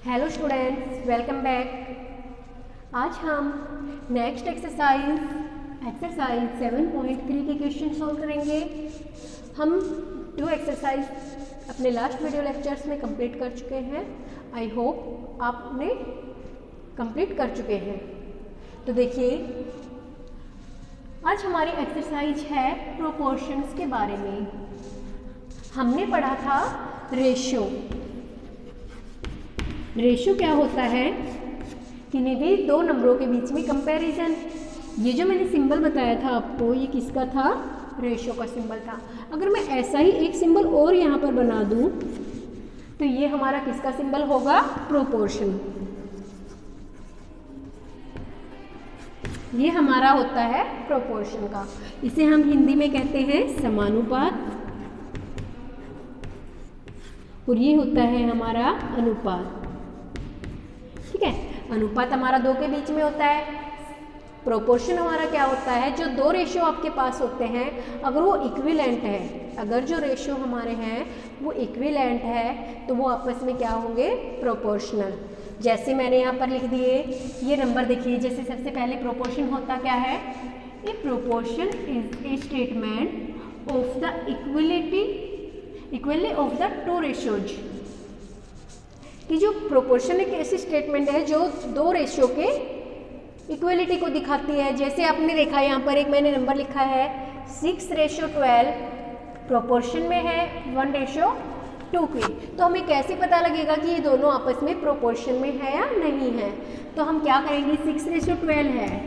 Hello students, welcome back. आज हम next exercise 7.3 के क्वेश्चन सॉल्व करेंगे। हम 2 एक्सरसाइज अपने लास्ट वीडियो लेक्चर्स में कंप्लीट कर चुके हैं। आई होप आपने कंप्लीट कर चुके हैं। तो देखिए, आज हमारी एक्सरसाइज है प्रोपोर्शंस के बारे में। हमने पढ़ा था रेशियो। रेशियो क्या होता है? किन्हीं भी दो नंबरों के बीच में कंपैरिजन। ये जो मैंने सिंबल बताया था आपको, ये किसका था? रेशियो का सिंबल था। अगर मैं ऐसा ही एक सिंबल और यहाँ पर बना दूँ तो ये हमारा किसका सिंबल होगा? प्रोपोर्शन। ये हमारा होता है प्रोपोर्शन का। इसे हम हिंदी में कहते हैं समानुपात, और ये होता है हमारा अनुपात। ठीक है, अनुपात हमारा दो के बीच में होता है। प्रोपोर्शन हमारा क्या होता है? जो दो रेशियो आपके पास होते हैं, अगर वो इक्विवेलेंट है, अगर जो रेशियो हमारे हैं वो इक्विवेलेंट है तो वो आपस में क्या होंगे? प्रोपोर्शनल। जैसे मैंने यहाँ पर लिख दिए ये नंबर, देखिए जैसे सबसे पहले प्रोपोर्शन होता क्या है? A proportion is a statement of the equality of the two ratios. कि जो प्रोपोर्शन एक ऐसी स्टेटमेंट है जो दो रेशियो के इक्वलिटी को दिखाती है। जैसे आपने देखा यहाँ पर एक मैंने नंबर लिखा है 6:12 प्रोपोर्शन में है 1:2 की। तो हमें कैसे पता लगेगा कि ये दोनों आपस में प्रोपोर्शन में है या नहीं है? तो हम क्या करेंगे, 6:12 है,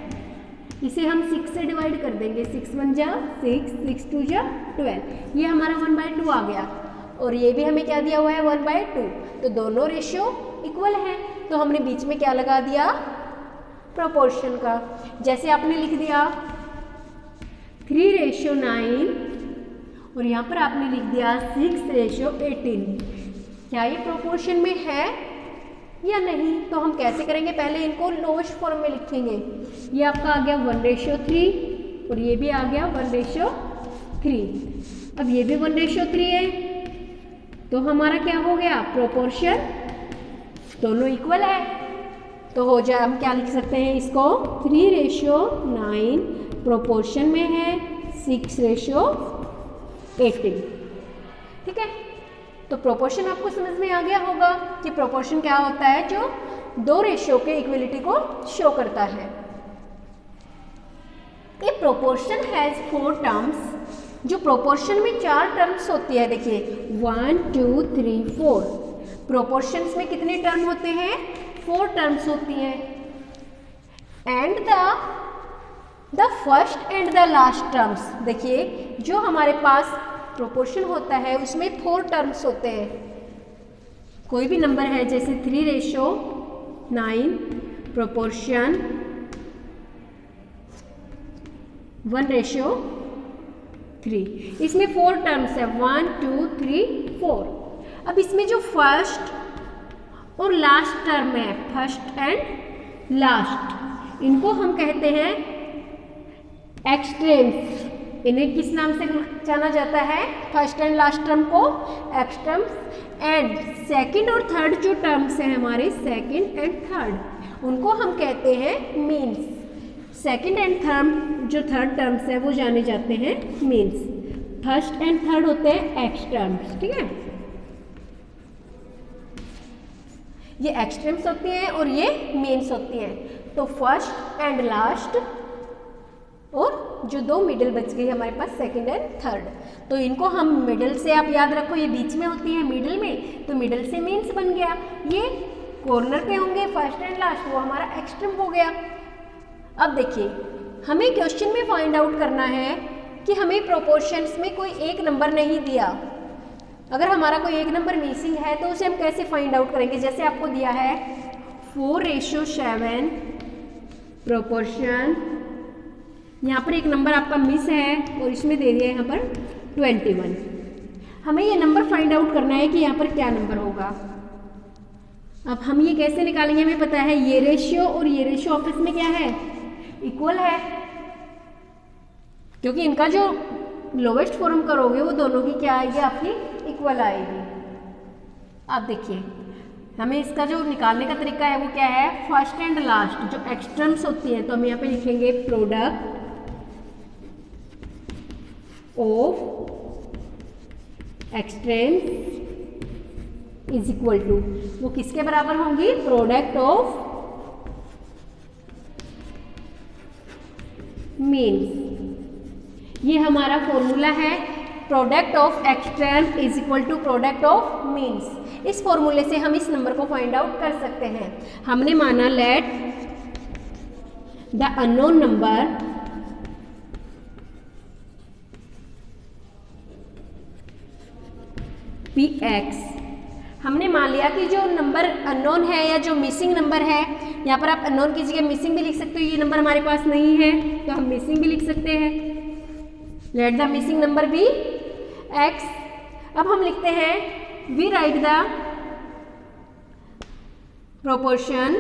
इसे हम 6 से डिवाइड कर देंगे। 6 1 जा 6, 6 2 जा 12, ये हमारा 1/2 आ गया। और ये भी हमें क्या दिया हुआ है? 1/2। तो दोनों रेशियो इक्वल हैं, तो हमने बीच में क्या लगा दिया? प्रोपोर्शन का। जैसे आपने लिख दिया 3:9, और यहाँ पर आपने लिख दिया 6:18। क्या ये प्रोपोर्शन में है या नहीं? तो हम कैसे करेंगे? पहले इनको लोएस्ट फॉर्म में लिखेंगे। ये आपका आ गया 1:3, और ये भी आ गया 1:3। अब ये भी 1:3 है, तो हमारा क्या हो गया? प्रोपोर्शन दोनों इक्वल है। तो हो जाए, हम क्या लिख सकते हैं इसको? 3:9 प्रोपोर्शन में है 6:18। ठीक है, तो प्रोपोर्शन आपको समझ में आ गया होगा कि प्रोपोर्शन क्या होता है? जो दो रेशियो के इक्वलिटी को शो करता है। A proportion has 4 terms. जो प्रोपोर्शन में 4 टर्म्स होती है, देखिए 1 2 3 4। प्रोपोर्शंस में कितने टर्म होते हैं? 4 टर्म्स होती हैं। And the first and the last terms, देखिए जो हमारे पास प्रोपोर्शन होता है उसमें 4 टर्म्स होते हैं। कोई भी नंबर है, जैसे 3:9 प्रोपोर्शन 1:3, इसमें 4 टर्म्स है 1 2 3 4। अब इसमें जो फर्स्ट और लास्ट टर्म है, फर्स्ट एंड लास्ट, इनको हम कहते हैं एक्सट्रीम्स। इन्हें किस नाम से जाना जाता है? फर्स्ट एंड लास्ट टर्म को एक्सट्रीम्स। एंड सेकंड और थर्ड जो टर्म्स हैं हमारे, सेकंड एंड थर्ड, उनको हम कहते हैं मीन्स। सेकंड एंड जो थर्ड टर्म्स है वो जाने जाते हैं मीन्स। फर्स्ट एंड थर्ड होते हैं एक्सट्रीम्स। ठीक है, ये एक्सट्रीम्स होती हैं और ये मीन्स होती हैं। तो फर्स्ट एंड लास्ट, और जो दो मिडिल बच गई हमारे पास, सेकंड एंड थर्ड, तो इनको हम मिडिल से, आप याद रखो ये बीच में होती है मिडिल में, तो मिडिल से मीन्स बन गया। ये कॉर्नर पे होंगे फर्स्ट एंड लास्ट, वो हमारा एक्सट्रीम हो गया। अब देखिए, हमें क्वेश्चन में फाइंड आउट करना है कि हमें प्रोपोर्शंस में कोई एक नंबर नहीं दिया। अगर हमारा कोई एक नंबर मिसिंग है तो उसे हम कैसे फाइंड आउट करेंगे? जैसे आपको दिया है 4:7 प्रोपोर्शन, यहाँ पर एक नंबर आपका मिस है और इसमें दे दिया है यहाँ पर 21। हमें ये नंबर फाइंड आउट करना है कि यहाँ पर क्या नंबर होगा। अब हम ये कैसे निकालेंगे? हमें पता है ये रेशियो और ये रेशियो आपस में क्या है? इक्वल है, क्योंकि इनका जो लोवेस्ट फॉर्म करोगे वो दोनों की क्या आएगी? आपकी इक्वल आएगी। अब देखिए हमें इसका जो निकालने का तरीका है वो क्या है, फर्स्ट एंड लास्ट जो एक्सट्रीम्स होती हैं, तो हम यहाँ पे लिखेंगे product of extremes is equal to, वो किसके बराबर होंगी, प्रोडक्ट ऑफ मीन्स। ये हमारा फॉर्मूला है, product of extreme is equal to product of means. इस फॉर्मूले से हम इस नंबर को फाइंड आउट कर सकते हैं। हमने माना let the unknown number P x, हमने मान लिया कि जो नंबर अननोन है या जो मिसिंग नंबर है, यहाँ पर आप अननोन की जगह मिसिंग भी लिख सकते हो, ये नंबर हमारे पास नहीं है तो हम मिसिंग भी लिख सकते हैं, let the missing number be x. अब हम लिखते हैं we write the proportion,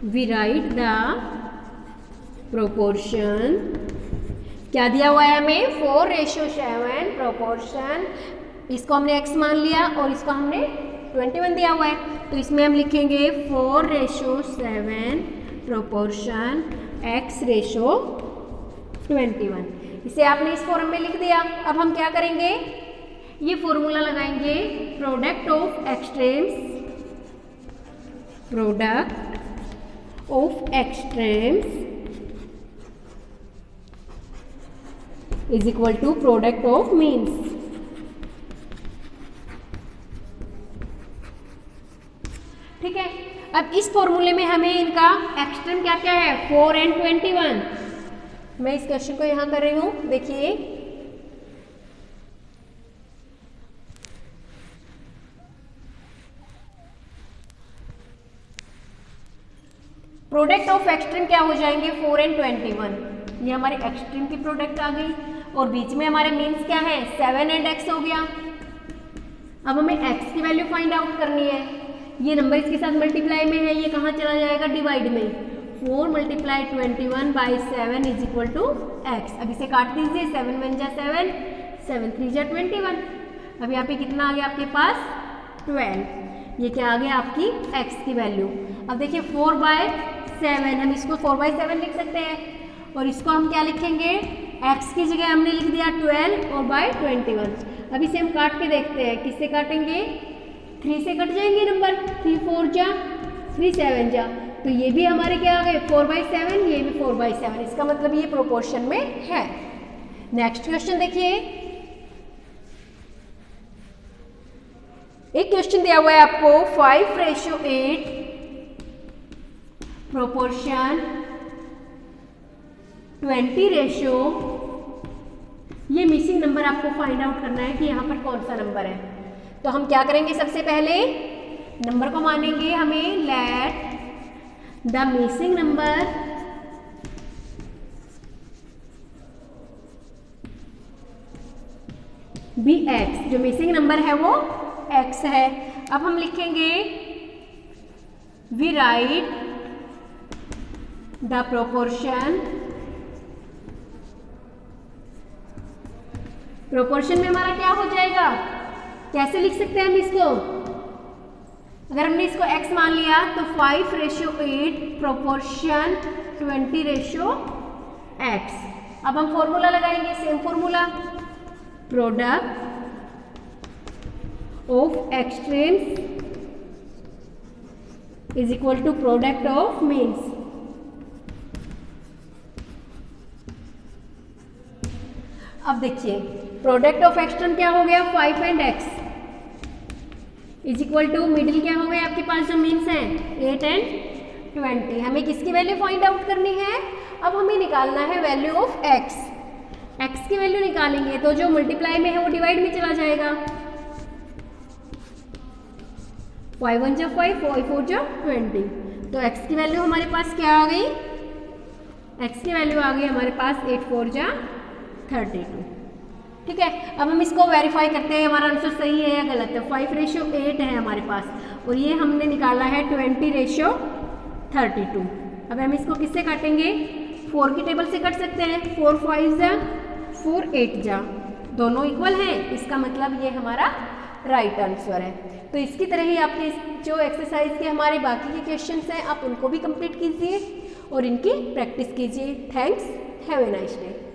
we write the proportion, क्या दिया हुआ है हमें 4:7 प्रोपोर्शन, इसको हमने x मान लिया और इसको हमने 21 दिया हुआ है, तो इसमें हम लिखेंगे 4:7 प्रोपोर्शन x:21। इसे आपने इस फॉर्म में लिख दिया। अब हम क्या करेंगे, ये फॉर्मूला लगाएंगे, product of extremes, product of extremes is equal to product of means. ठीक है, अब इस फॉर्मूले में हमें इनका एक्सट्रीम क्या क्या है, 4 and 21। मैं इस क्वेश्चन को यहां कर रही हूं, देखिए प्रोडक्ट ऑफ एक्सट्रीम क्या हो जाएंगे, 4 and 21। ये हमारे एक्सट्रीम की प्रोडक्ट आ गई और बीच में हमारे मीन्स क्या है, 7 and x हो गया। अब हमें x की वैल्यू फाइंड आउट करनी है। ये नंबर इसके साथ मल्टीप्लाई में है, ये कहाँ चला जाएगा, डिवाइड में। 4 × 21/7 इज इक्वल टू x। अब इसे काट दीजिए, 7 1 जा 7, 7 3 जा 21। अब यहाँ पे कितना आ गया आपके पास, 12। ये क्या आ गया, आपकी x की वैल्यू। अब देखिए 4/7, हम इसको 4/7 लिख सकते हैं और इसको हम क्या लिखेंगे, x की जगह हमने लिख दिया 12 और बाय 21। अब इसे हम काट के देखते हैं, किससे काटेंगे, 3 से कट जाएंगे नंबर, 3 4 जा, 3 7 जा, तो ये भी हमारे क्या आ गए 4/7, ये भी 4/7। इसका मतलब ये प्रोपोर्शन में है। नेक्स्ट क्वेश्चन देखिए, एक क्वेश्चन दिया हुआ है आपको 5:8 प्रोपोर्शन 20:, ये मिसिंग नंबर आपको फाइंड आउट करना है कि यहाँ पर कौन सा नंबर है। तो हम क्या करेंगे, सबसे पहले नंबर को मानेंगे, हमें let the missing number be x, जो मिसिंग नंबर है वो x है। अब हम लिखेंगे we write the proportion, proportion में हमारा क्या हो जाएगा, कैसे लिख सकते हैं हम इसको, अगर हमने इसको x मान लिया तो 5:8 प्रोपोर्शन 20:x। अब हम फॉर्मूला लगाएंगे, same formula, product of extremes is equal to product of means. अब देखिए प्रोडक्ट ऑफ एक्सट्रीम क्या हो गया, 5 and x is equal to middle क्या हो गया आपके पास जो मीन्स हैं 8 and 20। हमें किसकी वैल्यू फाइंड आउट करनी है, अब हमें निकालना है वैल्यू ऑफ x। x की वैल्यू निकालेंगे तो जो मल्टीप्लाई में है वो डिवाइड में चला जाएगा, 5 1 जा 5, 5 4 जा 20। तो x की वैल्यू हमारे पास क्या आ गई, x की वैल्यू आ गई हमारे पास 8 4 जा 32। ठीक है, अब हम इसको वेरीफाई करते हैं हमारा आंसर सही है या गलत है। 5:8 है हमारे पास और ये हमने निकाला है 20:32। अब हम इसको किससे काटेंगे, 4 की टेबल से कट सकते हैं, 4 5 जा 4 8 जा, दोनों इक्वल हैं, इसका मतलब ये हमारा राइट आंसर है। तो इसकी तरह ही आपके जो एक्सरसाइज के हमारे बाकी के क्वेश्चंस हैं आप उनको भी कंप्लीट कीजिए और इनकी प्रैक्टिस कीजिए। Thanks, have a nice day.